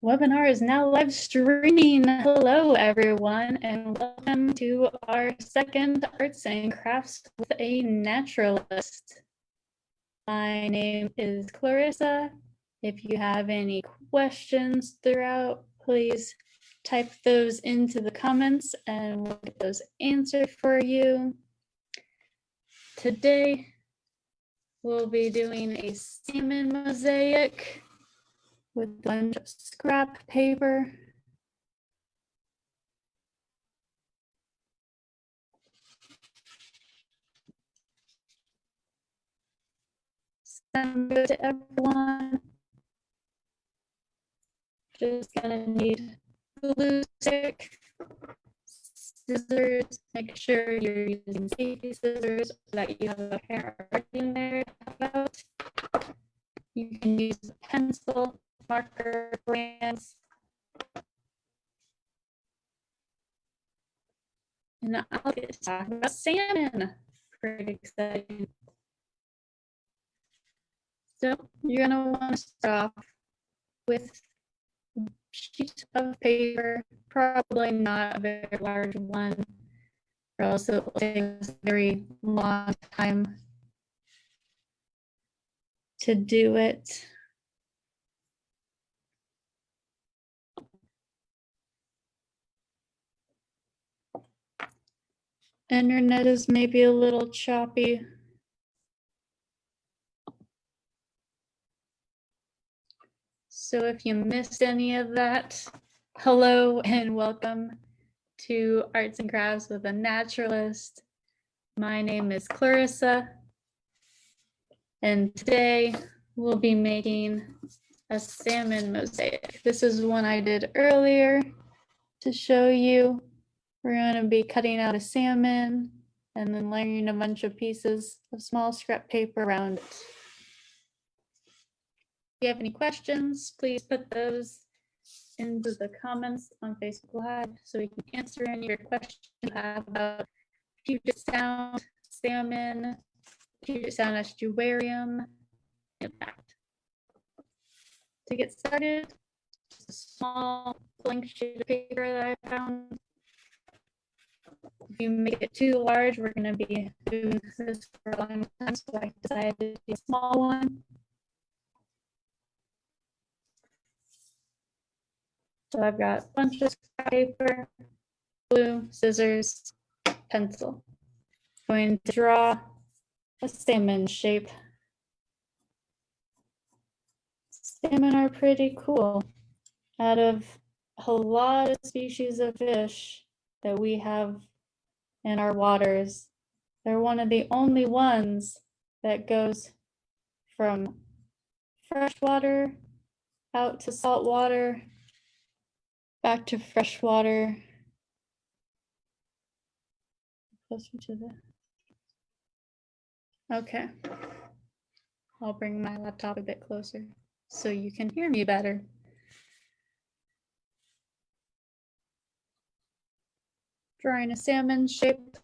Webinar is now live streaming. Hello, everyone, and welcome to our second Arts and Crafts with a Naturalist. My name is Clarissa. If you have any questions throughout, please type those into the comments and we'll get those answered for you. Today, we'll be doing a salmon mosaic with a bunch of scrap paper. Sound good to everyone? Just gonna need glue stick, scissors. Make sure you're using safety scissors so that you have a pair already in there to help out. You can use a pencil, marker, brands. And I'll get to talk about salmon. Pretty exciting. So you're gonna want to start off with a sheet of paper, probably not a very large one, or else it will take us a very long time to do it. Internet is maybe a little choppy. So if you missed any of that, hello and welcome to Arts and Crafts with a Naturalist. My name is Clarissa, and today we'll be making a salmon mosaic. This is one I did earlier to show you. We're going to be cutting out a salmon and then layering a bunch of pieces of small scrap paper around it. If you have any questions, please put those into the comments on Facebook Live so we can answer any of your questions you have about Puget Sound, salmon, Puget Sound Estuarium, impact. To get started, just a small blank sheet of paper that I found. If you make it too large, we're going to be doing this for a long time, so I decided to do a small one. So I've got a bunch of scrap paper, glue, scissors, pencil. I'm going to draw a salmon shape. Salmon are pretty cool. Out of a lot of species of fish that we have in our waters, they're one of the only ones that goes from freshwater out to saltwater, back to freshwater. Closer to the. Okay. I'll bring my laptop a bit closer so you can hear me better. Drawing a salmon shape.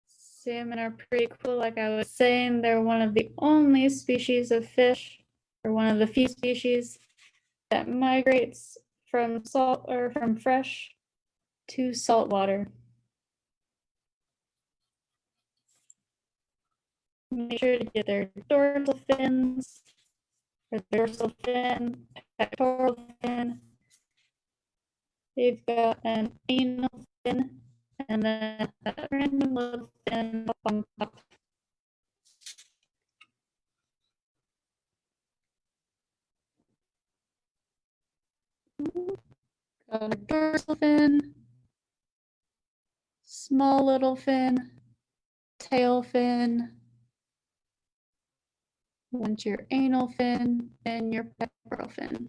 Salmon are pretty cool. Like I was saying, they're one of the only species of fish, or one of the few species that migrates from salt or from fresh to saltwater. Make sure to get their dorsal fins, or dorsal fin, pectoral fin. They've got an anal fin, and then that random little fin up on top. Got a dorsal fin, small little fin, tail fin, once your anal fin, and your pectoral fin.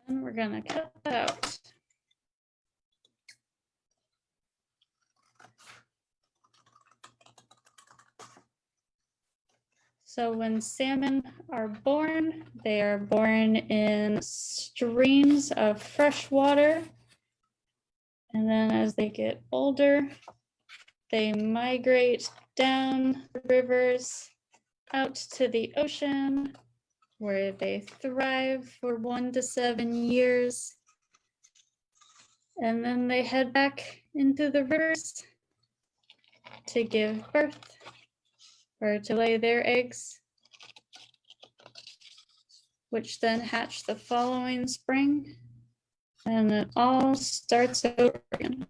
And we're gonna cut that out. So when salmon are born, they are born in streams of fresh water. And then as they get older, they migrate down the rivers out to the ocean, where they thrive for 1 to 7 years. And then they head back into the rivers to give birth or to lay their eggs, which then hatch the following spring. And it all starts over again.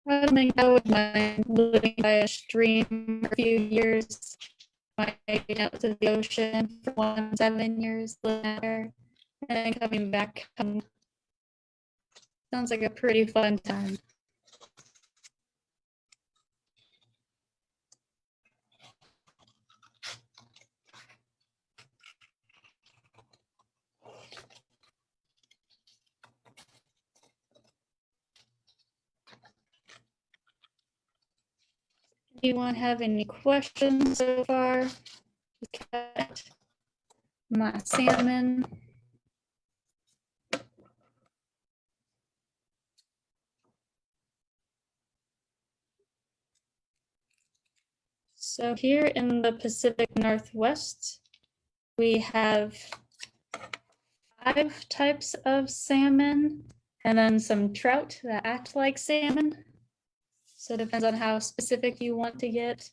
I don't think I would mind living by a stream for a few years, migrating out to the ocean for 1 to 7 years, living there, and then coming back home. Sounds like a pretty fun time. Anyone have any questions so far? Cat, my salmon. So here in the Pacific Northwest, we have 5 types of salmon and then some trout that act like salmon. So it depends on how specific you want to get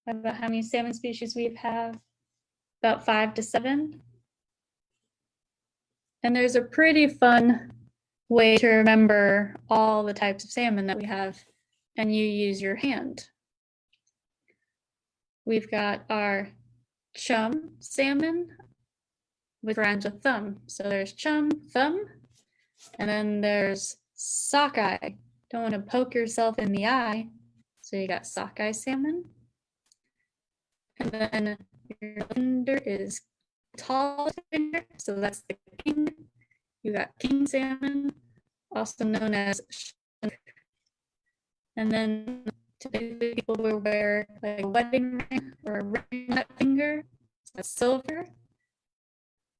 about how many salmon species we have, about 5 to 7. And there's a pretty fun way to remember all the types of salmon that we have, and you use your hand. We've got our chum salmon, which rhymes with thumb. So there's chum, thumb, and then there's sockeye. Don't want to poke yourself in the eye, so you got sockeye salmon. And then your finger is tall finger, so that's the king. You got king salmon, also known as chinook. And then typically people will wear like a wedding ring or a ring on that finger. So that's silver.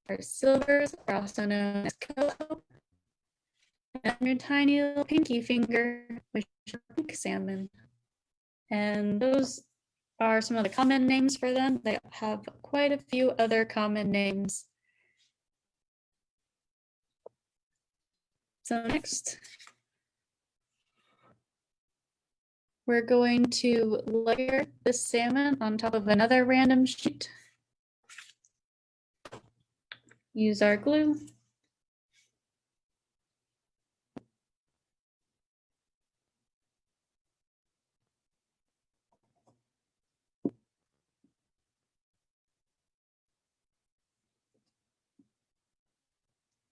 Our silvers are also known as coho. And your tiny little pinky finger, which is pink salmon. And those are some of the common names for them. They have quite a few other common names. So next, we're going to layer the salmon on top of another random sheet. Use our glue.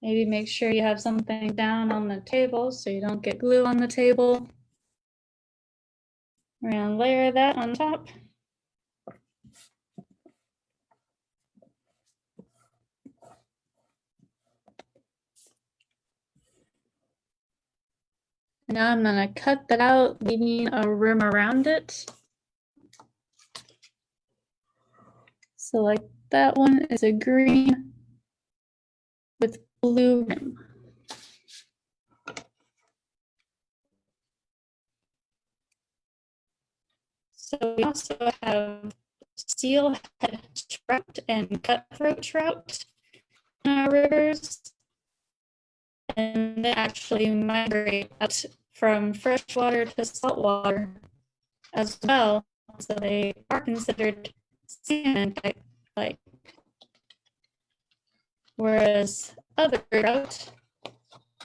Maybe make sure you have something down on the table so you don't get glue on the table. We're gonna layer that on top. Now I'm gonna cut that out, leaving a rim around it. So like that one is a green with blue rim. So we also have steelhead trout and cutthroat trout in our rivers. And they actually migrate out from freshwater to saltwater as well. So they are considered salmon type like. Whereas other trout,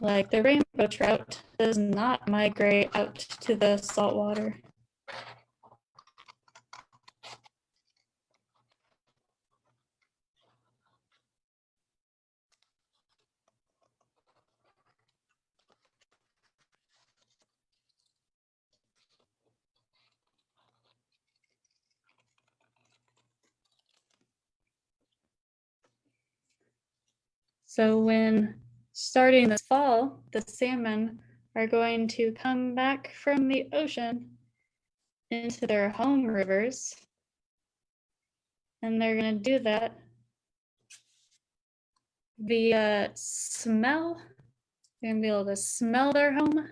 like the rainbow trout, does not migrate out to the saltwater. So when starting this fall, the salmon are going to come back from the ocean into their home rivers. And they're going to do that via smell. They're going to be able to smell their home.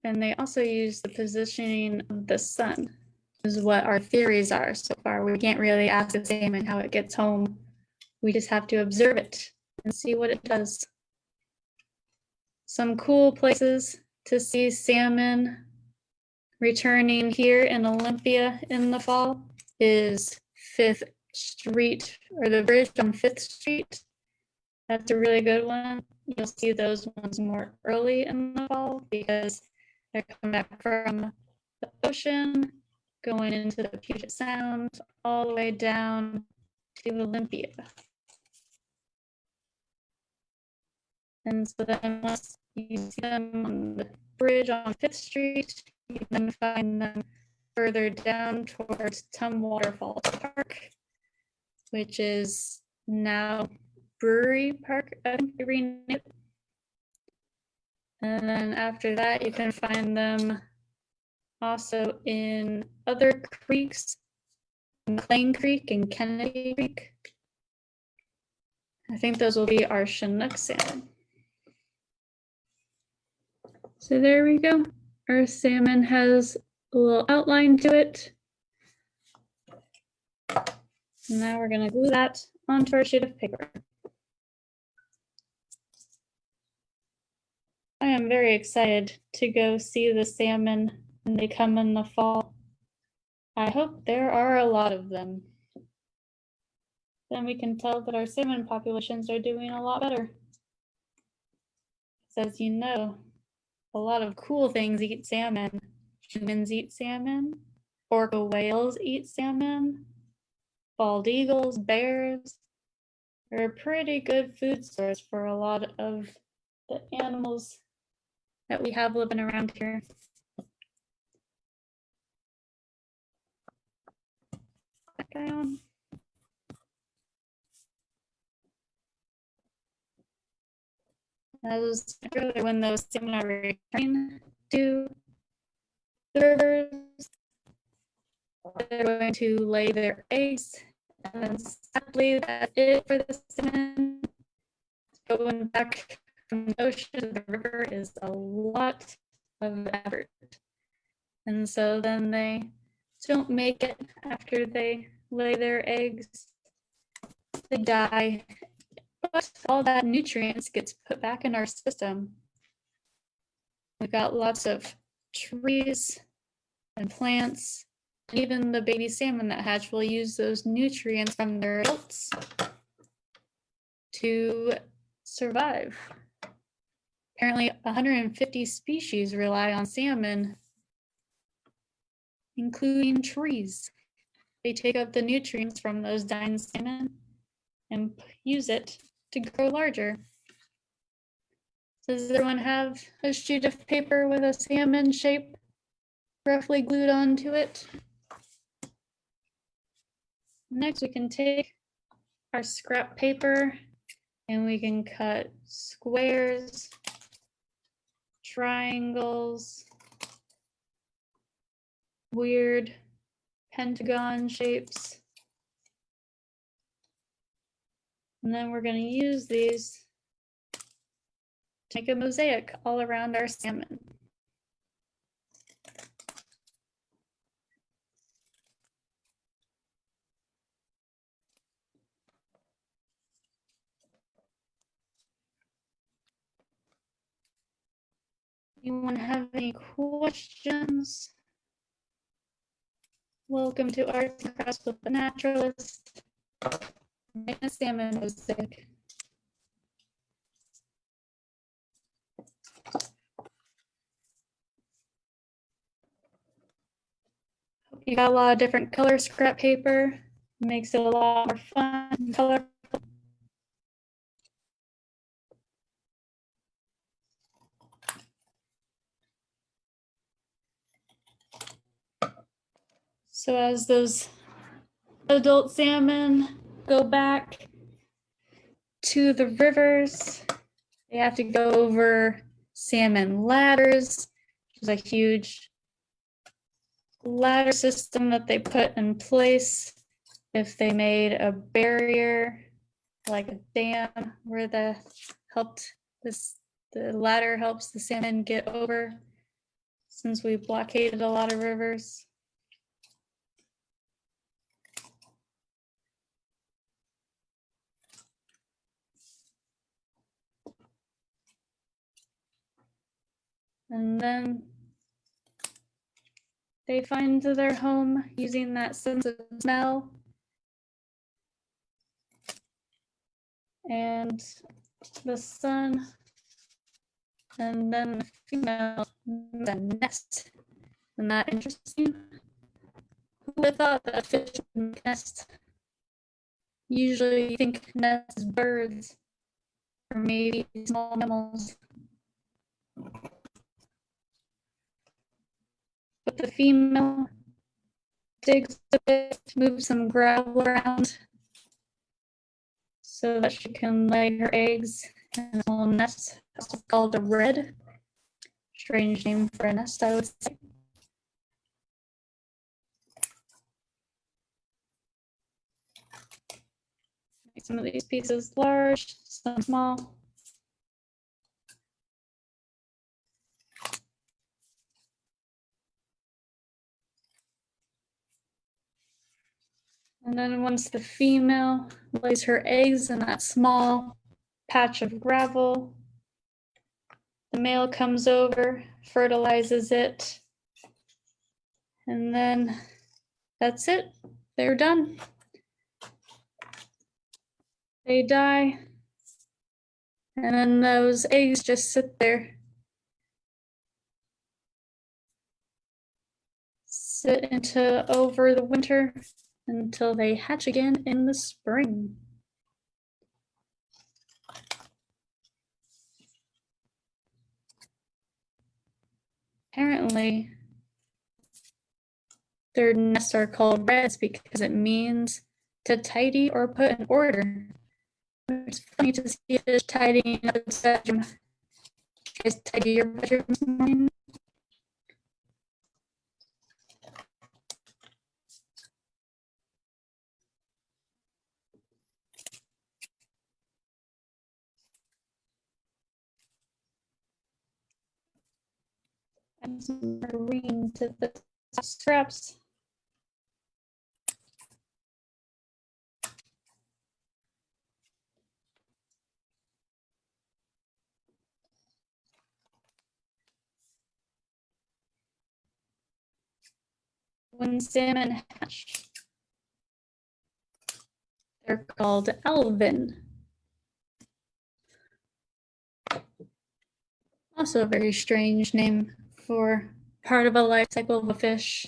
And they also use the positioning of the sun, is what our theories are so far. We can't really ask the salmon how it gets home. We just have to observe it and see what it does. Some cool places to see salmon returning here in Olympia in the fall is 5th Street, or the bridge on 5th Street. That's a really good one. You'll see those ones more early in the fall because they're coming back from the ocean, going into the Puget Sound, all the way down to Olympia. And so then once you see them on the bridge on 5th Street, you can find them further down towards Tumwater Falls Park, which is now Brewery Park, I think they renamed it. And then after that, you can find them also in other creeks, McLean Creek and Kennedy Creek. I think those will be our Chinook salmon. So there we go. Our salmon has a little outline to it. And now we're going to glue that onto our sheet of paper. I am very excited to go see the salmon when they come in the fall. I hope there are a lot of them. Then we can tell that our salmon populations are doing a lot better. As you know, a lot of cool things eat salmon. Humans eat salmon, orca whales eat salmon, bald eagles, bears. They're a pretty good food source for a lot of the animals that we have living around here. That guy on. As earlier, when those salmon are returning to the rivers, they're going to lay their eggs, and then sadly, that's it for the salmon. Going back from the ocean to the river is a lot of effort. And so then they don't make it after they lay their eggs. They die. But all that nutrients gets put back in our system. We've got lots of trees and plants. Even the baby salmon that hatch will use those nutrients from their adults to survive. Apparently 150 species rely on salmon, including trees. They take up the nutrients from those dying salmon and use it to grow larger. Does everyone have a sheet of paper with a salmon shape roughly glued onto it? Next, we can take our scrap paper and we can cut squares, triangles, weird pentagon shapes. And then we're going to use these to make a mosaic all around our salmon. Anyone have any questions? Welcome to Arts and Crafts with the Naturalist. Make a salmon mosaic. You got a lot of different color scrap paper. Makes it a lot more fun and colorful. So as those adult salmon go back to the rivers, they have to go over salmon ladders, which is a huge ladder system that they put in place. If they made a barrier, like a dam, where the ladder helps the salmon get over, since we blockaded a lot of rivers. And then they find their home using that sense of smell. And the sun, and then the female, the nest. Isn't that interesting? Who would have thought that a fish would nest? Usually you think nests birds, or maybe small mammals. But the female digs a bit, moves some gravel around so that she can lay her eggs in a little nest. It's called a red. Strange name for a nest, I would say. Make some of these pieces large, some small. And then once the female lays her eggs in that small patch of gravel, the male comes over, fertilizes it, and then that's it. They're done. They die, and then those eggs just sit there. Sit into over the winter until they hatch again in the spring. Apparently, their nests are called reds because it means to tidy or put in order. It's funny to see a fish tidying up its bedroom. Did you guys tidy your bedroom this morning? And some green to the straps. When salmon hatch, they're called alvin. Also a very strange name for part of a life cycle of a fish.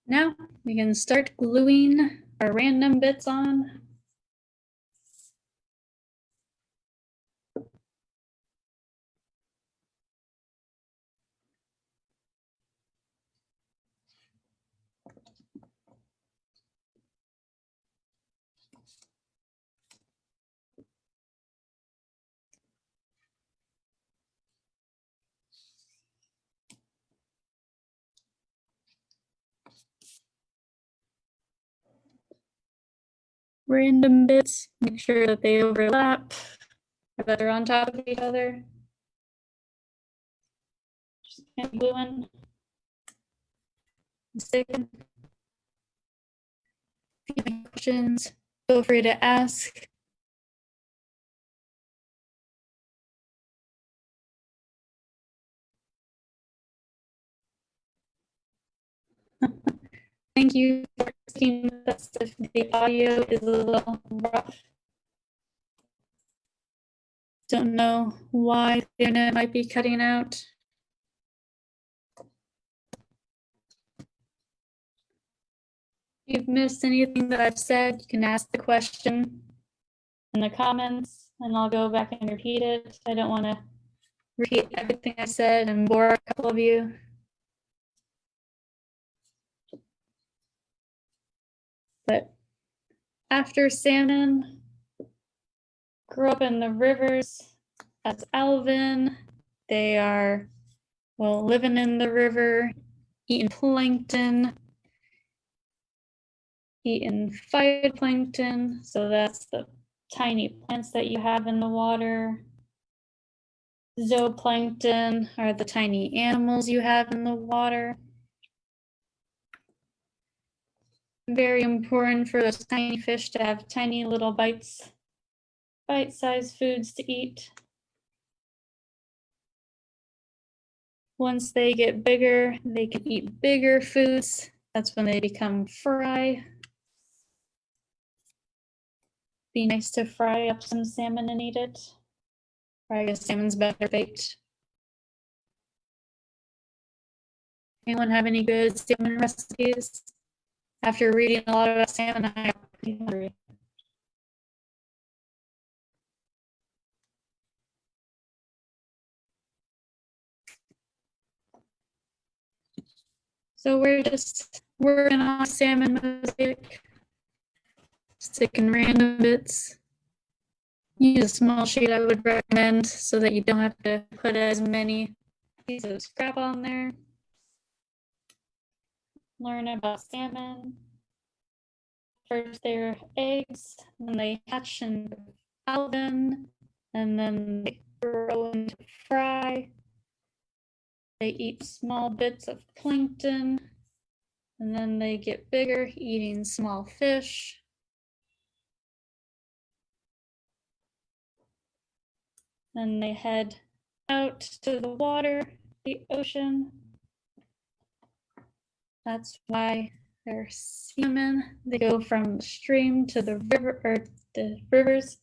Now we can start gluing our random bits on. Random bits, make sure that they overlap, or that they're on top of each other. Just kind of gluing, sticking. If you have any questions, feel free to ask. Thank you for seeing us if the audio is a little rough. Don't know why the internet might be cutting out. If you've missed anything that I've said, you can ask the question in the comments and I'll go back and repeat it. I don't want to repeat everything I said and bore a couple of you. But after salmon grow up in the rivers as alvin, they are, well, living in the river, eating plankton, eating phytoplankton. So that's the tiny plants that you have in the water. Zooplankton are the tiny animals you have in the water. Very important for those tiny fish to have tiny little bite-sized foods to eat. Once they get bigger, they can eat bigger foods. That's when they become fry. Be nice to fry up some salmon and eat it. Or I guess salmon's better baked. Anyone have any good salmon recipes? After reading a lot about salmon, I'm hungry. So we're just working on Salmon Mosaic, sticking random bits. Use a small sheet, I would recommend, so that you don't have to put as many pieces of scrap on there. Learn about salmon. First they're eggs, then they hatch in alvin, and then they grow into fry. They eat small bits of plankton, and then they get bigger, eating small fish. Then they head out to the water, the ocean. That's why they're salmon. They go from the stream to the river, or the rivers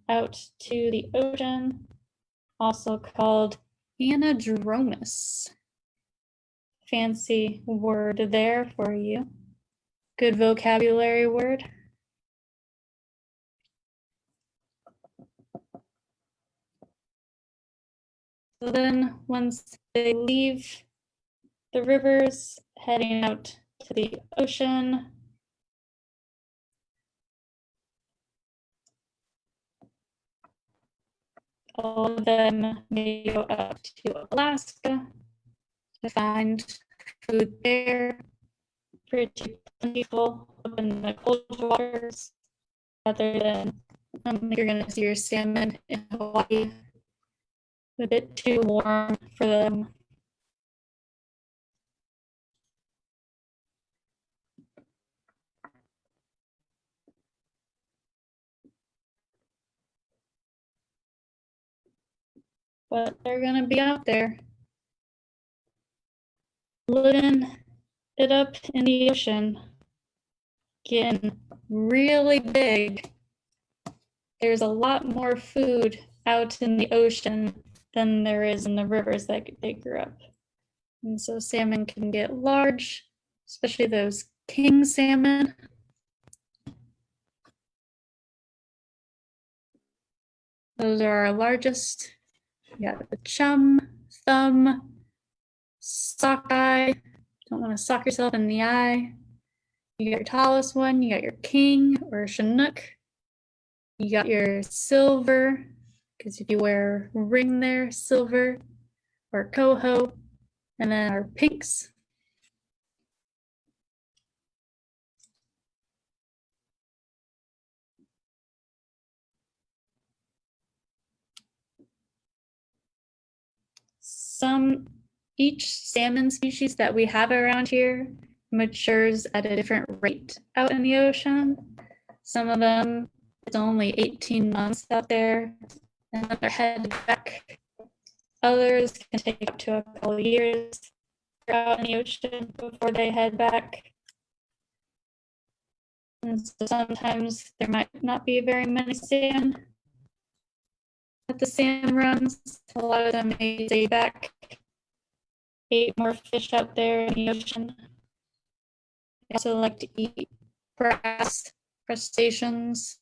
out to the ocean, also called anadromous. Fancy word there for you. Good vocabulary word. So then once they leave the rivers, heading out to the ocean, all of them may go up to Alaska to find food there. Pretty plentiful up in the cold waters, rather than you're gonna see your salmon in Hawaii. A bit too warm for them. But they're gonna be out there living it up in the ocean, getting really big. There's a lot more food out in the ocean than there is in the rivers that they grew up. And so salmon can get large, especially those king salmon. Those are our largest. You got the chum, thumb, sockeye. Don't want to sock yourself in the eye. You got your tallest one, you got your king or chinook. You got your silver, because if you wear a ring there, silver, or coho, and then our pinks. Each salmon species that we have around here matures at a different rate out in the ocean. Some of them, it's only 18 months out there, and then they're headed back. Others can take up to a couple of years out in the ocean before they head back. And so sometimes there might not be very many salmon at the salmon runs. A lot of them may stay back, eat more fish out there in the ocean. They also like to eat crabs, crustaceans.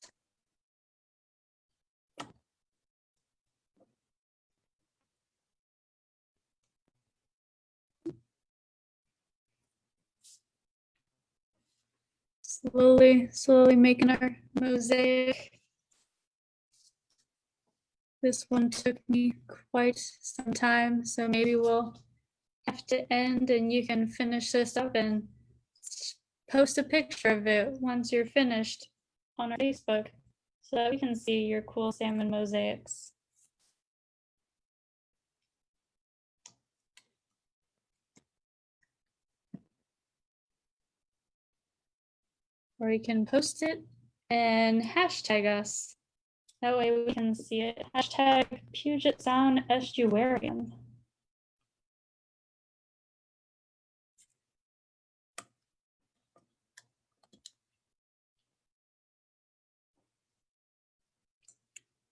Slowly making our mosaic. This one took me quite some time, so maybe we'll have to end and you can finish this up and post a picture of it once you're finished on our Facebook so that we can see your cool salmon mosaics. Or you can post it and hashtag us. That way we can see it. Hashtag Puget Sound Estuarium.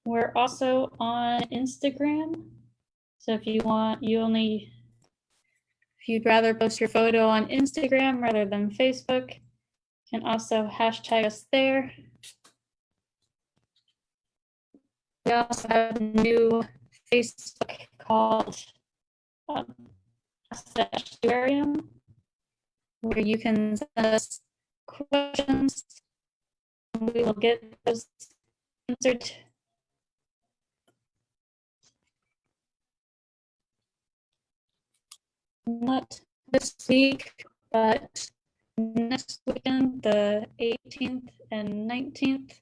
We're also on Instagram. So if you want, if you'd rather post your photo on Instagram rather than Facebook, you can also hashtag us there. We also have a new Facebook called the Estuarium, where you can send us questions. We will get those answered. Not this week, but next weekend, the 18th and 19th,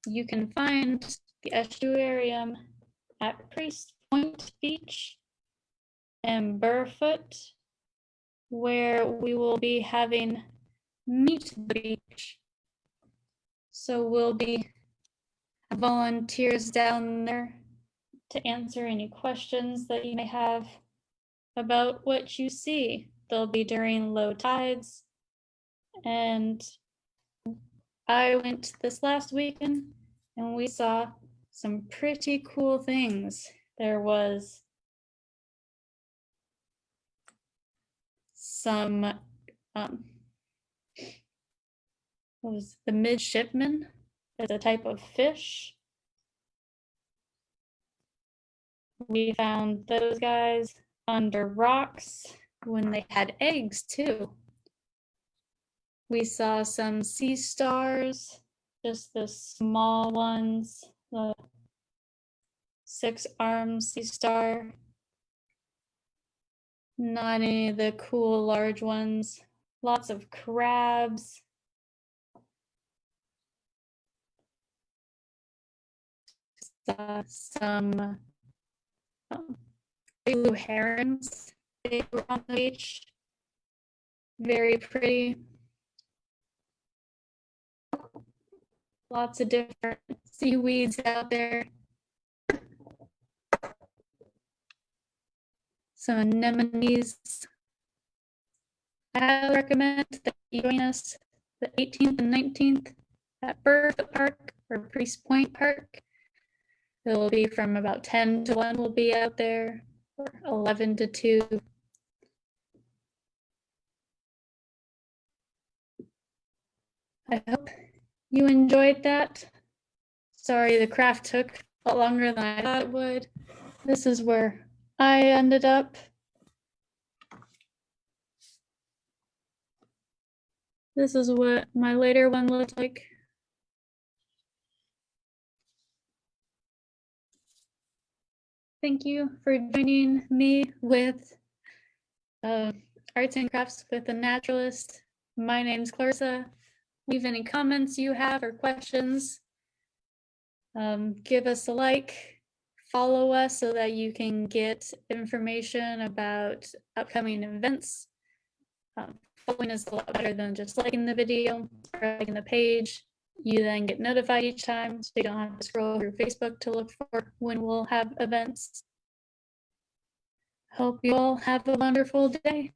you can find the Estuarium at Priest Point Beach and Burfoot, where we will be having Meet the Beach. So we'll be volunteers down there to answer any questions that you may have about what you see. They'll be during low tides. And I went this last weekend and we saw some pretty cool things. There was some, what was the midshipman? It's a type of fish. We found those guys under rocks when they had eggs too. We saw some sea stars, just the small ones, the 6-armed sea star. Not any of the cool large ones. Lots of crabs. Saw some blue herons. They were on the beach. Very pretty. Lots of different seaweeds out there. Some anemones. I highly recommend that you join us the 18th and 19th at Burfoot Park or Priest Point Park. It will be from about 10 to 1 we'll be out there, or 11 to 2. I hope you enjoyed that. Sorry, the craft took a lot longer than I thought it would. This is where I ended up. This is what my later one looked like. Thank you for joining me with Arts and Crafts with the Naturalist. My name's Clarissa. Leave any comments you have or questions. Give us a like, follow us so that you can get information about upcoming events. Following is a lot better than just liking the video or liking the page. You then get notified each time, so you don't have to scroll through Facebook to look for when we'll have events. Hope you all have a wonderful day.